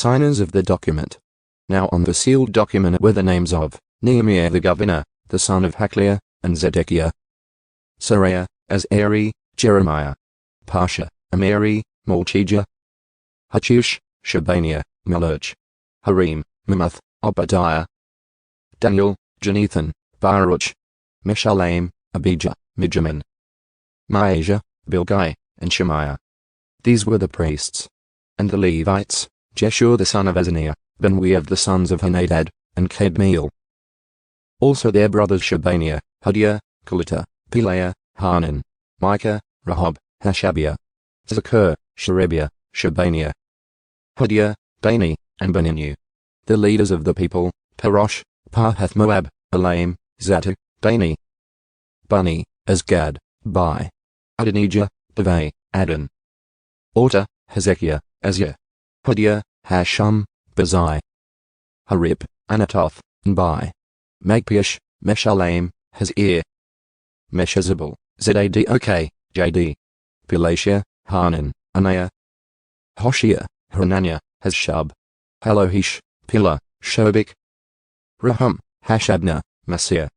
signers of the document. Now on the sealed document were the names of Nehemiah the governor, the son of Hacaliah, and Zedekiah, Seraiah, Azariah, Jeremiah, Pashhur, Amariah, Malchijah, Hattush, Shebaniah, Malluch, Harim, Meremoth, Obadiah, Daniel, Ginnethon, Baruch, Meshullam, Abijah, Mijamin, Maaziah, Bilgai, and Shemaiah. These were the priests. And the Levites, Jeshua the son of Azaniah, Binnui of the sons of Henadad, and Kadmiel. Also their brothers Shebaniah, Hodiah, Kelita, Pelaiah, Harim, Micah, Rehob, Hashabiah, Zakur, Sherebiah, Shebaniah, Hodiah, Binnui, and Binnui. The leaders of the people, Parosh, Pahath-moab, Elam, Zatu, Binnui, Bunni, Azgad, Bai, Adonijah, Bilgai, Adon, Orta, Hezekiah, Azia, Hodiah, Hashum, Bazai, Harib, Anatoth, and Bai, Magpish, Meshullam, Hazir, Meshezabel, Zedekiah, Jd, Pelaiah, Hanan, Anaiah, Hoshea, Hananiah, Hashub, Halohish, Pilah, Shobik, Rahum, Hashabna, Maaziah,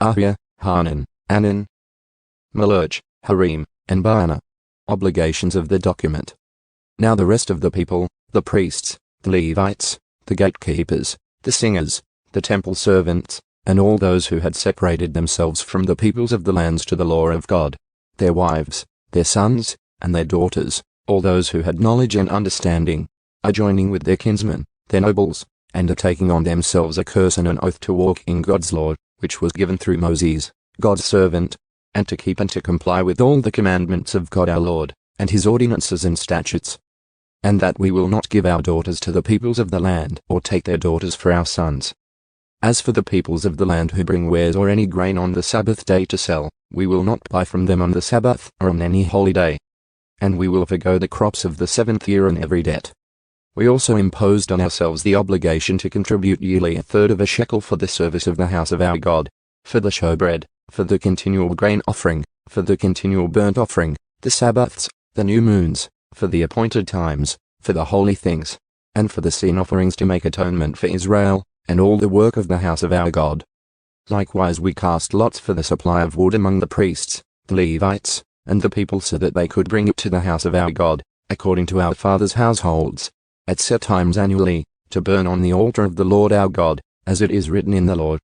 Ahiah, Hanan, Anan, Malluch, Harim, and Baanah. Obligations of the document. Now the rest of the people, the priests, the Levites, the gatekeepers, the singers, the temple servants, and all those who had separated themselves from the peoples of the lands to the law of God, their wives, their sons, and their daughters, all those who had knowledge and understanding, are joining with their kinsmen, their nobles, and are taking on themselves a curse and an oath to walk in God's law, which was given through Moses, God's servant, and to keep and to comply with all the commandments of God our Lord, and his ordinances and statutes. And that we will not give our daughters to the peoples of the land, or take their daughters for our sons. As for the peoples of the land who bring wares or any grain on the Sabbath day to sell, we will not buy from them on the Sabbath or on any holy day. And we will forgo the crops of the 7th year and every debt. We also imposed on ourselves the obligation to contribute yearly 1/3 of a shekel for the service of the house of our God, for the showbread, for the continual grain offering, for the continual burnt offering, the Sabbaths, the new moons, for the appointed times, for the holy things, and for the sin offerings to make atonement for Israel, and all the work of the house of our God. Likewise we cast lots for the supply of wood among the priests, the Levites, and the people so that they could bring it to the house of our God, according to our fathers' households, at set times annually, to burn on the altar of the Lord our God, as it is written in the law.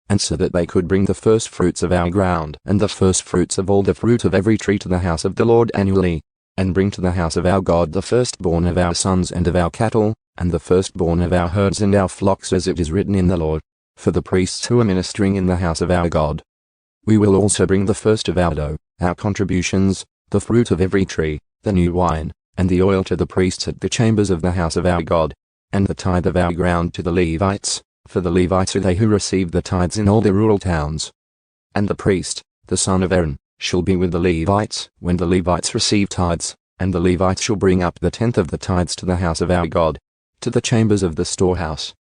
And so that they could bring the first fruits of our ground and the first fruits of all the fruit of every tree to the house of the Lord annually, and bring to the house of our God the firstborn of our sons and of our cattle, and the firstborn of our herds and our flocks as it is written in the law, for the priests who are ministering in the house of our God. We will also bring the first of our dough, our contributions, the fruit of every tree, the new wine, and the oil to the priests at the chambers of the house of our God, and the tithe of our ground to the Levites, for the Levites are they who receive the tithes in all the rural towns. And the priest, the son of Aaron, shall be with the Levites when the Levites receive tithes, and the Levites shall bring up the 10th of the tithes to the house of our God, to the chambers of the storehouse.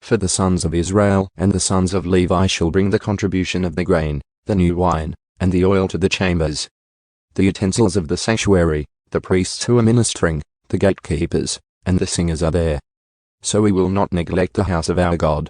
For the sons of Israel and the sons of Levi shall bring the contribution of the grain, the new wine, and the oil to the chambers. The utensils of the sanctuary, the priests who are ministering, the gatekeepers, and the singers are there. So we will not neglect the house of our God.